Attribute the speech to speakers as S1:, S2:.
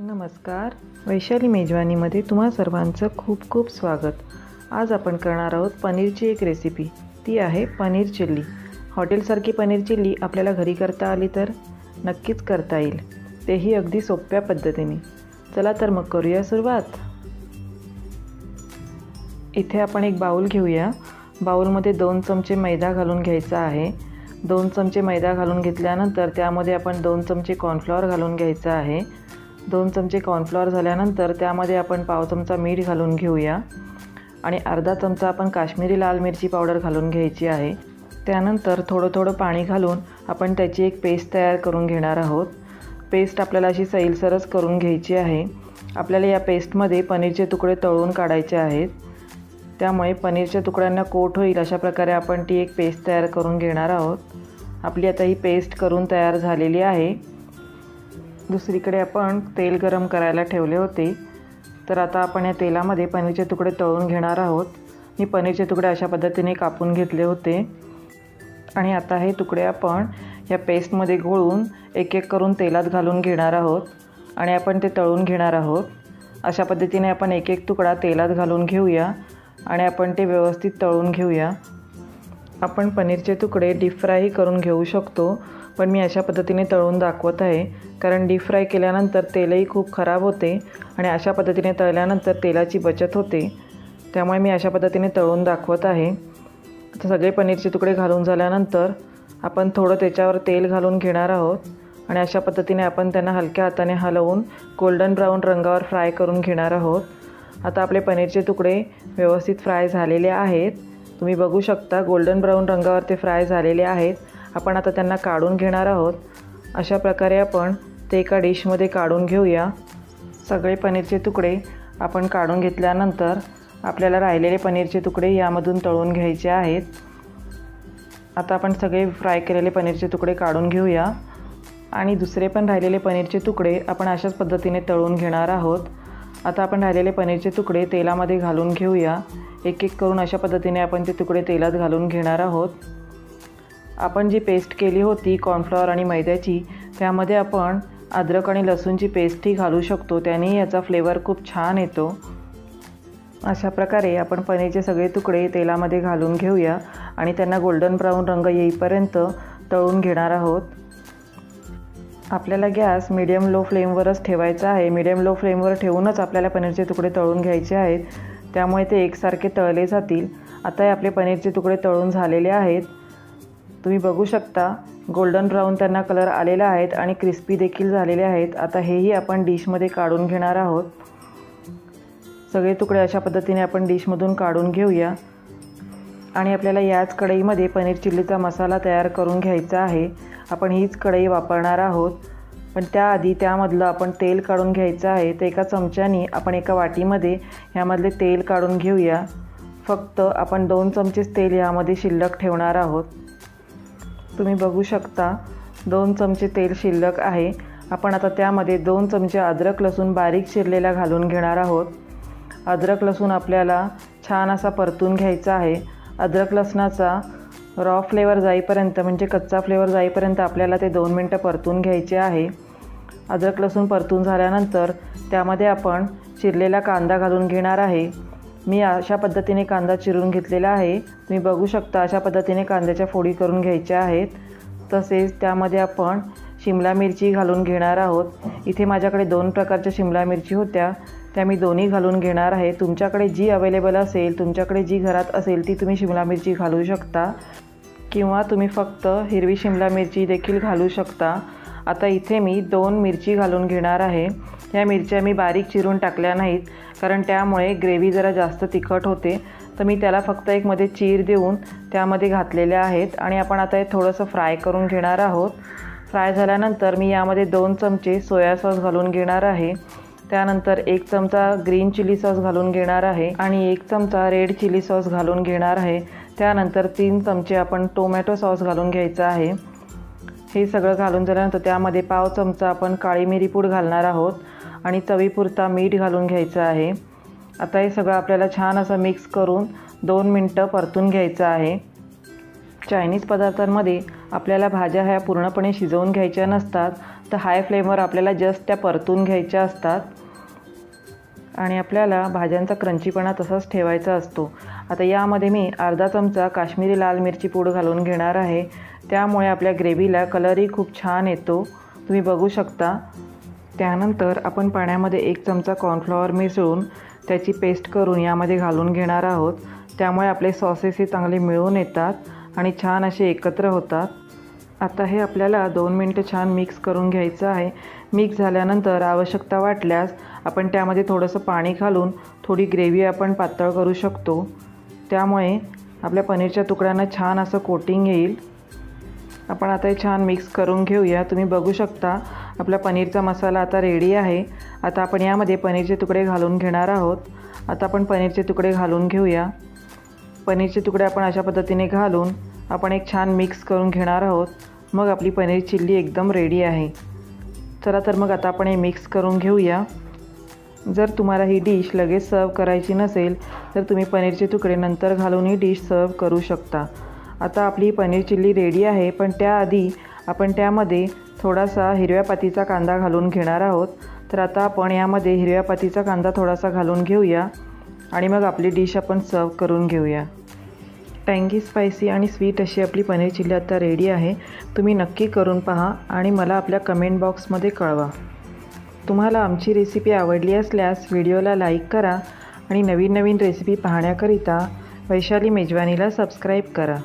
S1: नमस्कार, वैशाली मेजवानीमध्ये तुम्हा सर्वांचं खूप खूप स्वागत। आज आपण करणार आहोत पनीरची एक रेसिपी, ती आहे पनीर चिल्ली। हॉटेलसारखी पनीर चिल्ली आपल्याला घरी करता आली तर नक्कीच करता येईल, तेही अगदी सोप्या पद्धतीने। चला तर मग करूया सुरुवात। इथे आपण एक बाउल घेऊया। बाउलमध्ये 2 चमचे मैदा घालून घ्यायचा आहे। 2 चमचे मैदा घालून घेतल्यानंतर त्यामध्ये आपण 2 चमचे कॉर्नफ्लोर घालून घ्यायचा आहे। 2 चमचे कॉर्नफ्लोर झाल्यानंतर त्यामध्ये आपण पाव चमचा मीठ घालून घेऊया आणि अर्धा चमचा आपण काश्मीरी लाल मिरची पावडर घालून घ्यायची आहे। त्यानंतर थोडं पाणी घालून आपण त्याची एक पेस्ट तयार करून घेणार आहोत। पेस्ट आपल्याला अशी सैलसरच करून घ्यायची आहे। आपल्याला या पेस्टमध्ये पनीरचे तुकडे तळून काढायचे आहेत, त्यामुळे पनीरच्या तुकड्यांना कोट होईल अशा प्रकारे आपण ती एक पेस्ट तयार करून घेणार आहोत। आपली आता ही पेस्ट करून तयार झालेली आहे। दुसरीकडे आपण तेल गरम करायला ठेवले होते, तर आता आपण या तेलामध्ये पनीरचे तुकडे तळून घेणार आहोत। मी पनीरचे तुकडे अशा पद्धतीने कापून घेतले होते आणि आता हे तुकडे आपण या पेस्टमध्ये घोळून एक एक करून तेलात घालून घेणार आहोत आणि आपण ते तळून घेणार आहोत। अशा पद्धतीने आपण एक एक तुकडा तेलात घालून घेऊया आणि आपण ते व्यवस्थित तळून घेऊया। आपण पनीरचे तुकडे डीप फ्रायही करून घेऊ शकतो, पण मी अशा पद्धतीने तळून दाखवत आहे, कारण डीप फ्राय केल्यानंतर तेलही खूप खराब होते आणि अशा पद्धतीने तळल्यानंतर तेलाची बचत होते, त्यामुळे मी अशा पद्धतीने तळून दाखवत आहे। आता सगळे पनीरचे तुकडे घालून झाल्यानंतर आपण थोडं त्याच्यावर तेल घालून घेणार आहोत आणि अशा पद्धतीने आपण त्यांना हलक्या हाताने हलवून गोल्डन ब्राऊन रंगावर फ्राय करून घेणार आहोत। आता आपले पनीरचे तुकडे व्यवस्थित फ्राय झालेले आहेत। तुम्ही बघू शकता गोल्डन ब्राऊन रंगावर ते फ्राय झालेले आहेत। आपण आता त्यांना काढून घेणार आहोत। अशा प्रकारे आपण ते एका डिशमध्ये काढून घेऊया। सगळे पनीरचे तुकडे आपण काढून घेतल्यानंतर आपल्याला राहिलेले पनीरचे तुकडे यामधून तळून घ्यायचे आहेत। आता आपण सगळे फ्राय केलेले पनीरचे तुकडे काढून घेऊया आणि दुसरे पण राहिलेले पनीरचे तुकडे आपण अशाच पद्धतीने तळून घेणार आहोत। आता आपण राहिलेले पनीरचे तुकडे तेलामध्ये घालून घेऊया। एक एक करून अशा पद्धतीने आपण ते तुकडे तेलात घालून घेणार आहोत। आपण जी पेस्ट केली होती कॉर्नफ्लॉवर आणि मैद्याची, त्यामध्ये आपण अद्रक आणि लसूणची पेस्टही घालू शकतो, त्याने याचा फ्लेवर खूप छान येतो। अशा प्रकारे आपण पनीरचे सगळे तुकडे तेलामध्ये घालून घेऊया आणि त्यांना गोल्डन ब्राऊन रंग येईपर्यंत तळून घेणार आहोत। आपल्याला गॅस मीडियम लो फ्लेमवरच ठेवायचा आहे। मीडियम लो फ्लेमवर ठेवूनच आपल्याला पनीरचे तुकडे तळून घ्यायचे आहेत, त्यामुळे ते एकसारखे तळले जातील। आता हे आपले पनीरचे तुकडे तळून झालेले आहेत। तुम्ही बघू शकता गोल्डन ब्राऊन त्यांना कलर आलेला आहेत आणि क्रिस्पी देखील झालेले आहेत। आता हेही आपण डिशमध्ये काढून घेणार आहोत। सगळे तुकडे अशा पद्धतीने आपण डिशमधून काढून घेऊया आणि आपल्याला याच कढईमध्ये पनीर चिल्लीचा मसाला तयार करून घ्यायचा आहे। आपण हीच कढई वापरणार आहोत, पण त्याआधी त्यामधलं आपण तेल काढून घ्यायचं आहे। तर एका चमच्याने आपण एका वाटीमध्ये यामधले तेल काढून घेऊया। फक्त आपण 2 चमचेच तेल यामध्ये शिल्लक ठेवणार आहोत। तुम्ही बघू शकता 2 चमचे तेल शिल्लक आहे। आपण आता त्यामध्ये 2 चमचे अद्रक लसूण बारीक चिरलेला घालून घेणार आहोत। अद्रक लसूण आपल्याला छान असा परतून घ्यायचा आहे। अद्रक लसणाचा रॉ फ्लेवर जाईपर्यंत, म्हणजे कच्चा फ्लेवर जाईपर्यंत आपल्याला ते 2 मिनटं परतून घ्यायचे आहे। अद्रक लसूण परतून झाल्यानंतर त्यामध्ये आपण चिरलेला कांदा घालून घेणार आहे। मी अशा पद्धतीने कांदा चिरून घेतलेला आहे। तुम्ही बघू शकता अशा पद्धतीने कांद्याच्या फोडी करून घ्यायच्या आहेत। तसेच त्यामध्ये आपण शिमला मिरची घालून घेणार आहोत। इथे माझ्याकडे 2 प्रकारच्या शिमला मिरची होत्या, त्या मी दोन्ही घालून घेणार आहे। तुमच्याकडे जी अवेलेबल असेल, तुमच्याकडे जी घरात असेल ती तुम्ही शिमला मिरची घालू शकता, किंवा तुम्ही फक्त हिरवी शिमला मिरची देखील घालू शकता। आता इथे मी 2 मिरची घालून घेणार आहे। या मिरच्या मी बारीक चिरून टाकल्या नाहीत, कारण त्यामुळे ग्रेव्ही जरा जास्त तिखट होते, तर मी त्याला फक्त एक मध्ये चीर देऊन त्यामध्ये घातलेल्या आहेत आणि आपण आता हे थोडंसं फ्राय करून घेणार आहोत। फ्राय झाल्यानंतर मी यामध्ये 2 चमचे सोया सॉस घालून घेणार आहे। त्यानंतर 1 चमचा ग्रीन चिली सॉस घालून घेणार आहे आणि 1 चमचा रेड चिली सॉस घालून घेणार आहे। त्यानंतर 3 चमचे आपण टोमॅटो सॉस घालून घ्यायचा आहे। हे सगळं घालून झाल्यानंतर त्यामध्ये पाव चमचा आपण काळी मिरी पूड घालणार आहोत आणि चवीपुरता मीठ घालून घ्यायचं आहे। आता हे सगळं आपल्याला छान असं मिक्स करून 2 मिनटं परतून घ्यायचं आहे। चायनीज पदार्थांमध्ये आपल्याला भाज्या ह्या पूर्णपणे शिजवून घ्यायच्या नसतात, तर हाय फ्लेमवर आपल्याला जस्ट त्या परतून घ्यायच्या असतात आणि आपल्याला भाज्यांचा क्रंचीपणा तसाच ठेवायचा असतो. आता यामध्ये मी अर्धा चमचा काश्मीरी लाल मिरची पूड घालून घेणार आहे. त्यामुळे आपल्या ग्रेव्हीला कलरही खूप छान येतो, तुम्ही बघू शकता. त्यानंतर आपण पाण्यामध्ये 1 चमचा कॉर्नफ्लॉवर मिसळून त्याची पेस्ट करून यामध्ये घालून घेणार आहोत. त्यामुळे आपले सॉसेसही चांगले मिळून येतात आणि छान असे एकत्र होतात. आता हे आपल्याला 2 मिनटं छान मिक्स करून घ्यायचं आहे. मिक्स झाल्यानंतर आवश्यकता वाटल्यास आपण त्यामध्ये थोडंसं पाणी घालून थोडी ग्रेव्ही आपण पातळ करू शकतो. त्यामुळे आपल्या पनीरच्या तुकड्यांना छान असं कोटिंग येईल. आपण आता हे छान मिक्स करून घेऊया. तुम्ही बघू शकता आपला पनीरचा मसाला आता रेडी आहे. आता आपण यामध्ये पनीरचे तुकडे घालून घेणार आहोत. आता आपण पनीरचे तुकडे घालून घेऊया. पनीरचे तुकडे आपण अशा पद्धतीने घालून आपण एक छान मिक्स करून घेणार आहोत. मग आपली पनीर चिल्ली एकदम रेडी आहे. चला तर मग आता आपण हे मिक्स करून घेऊया. जर तुम्हाला ही डिश लगेच सर्व करायची नसेल तर तुम्ही पनीरचे तुकडे नंतर घालून ही डिश सर्व करू शकता. आता आपली पनीर चिल्ली रेडी आहे, पण त्याआधी आपण त्यामध्ये थोडासा हिरव्या पातीचा कांदा घालून घेणार आहोत. तर आता आपण यामध्ये हिरव्या पातीचा कांदा थोडासा घालून घेऊया आणि मग आपली डिश आपण सर्व करून घेऊया. टँगी, स्पायसी आणि स्वीट अशी आपली पनीर चिल्ली आता रेडी आहे. तुम्ही नक्की करून पहा आणि मला आपल्या कमेंट बॉक्समध्ये कळवा. तुम्हाला आमची रेसिपी आवडली असल्यास व्हिडिओला लाईक करा आणि नवीन नवीन रेसिपी पाहण्याकरिता वैशाली मेजवानीला सबस्क्राईब करा.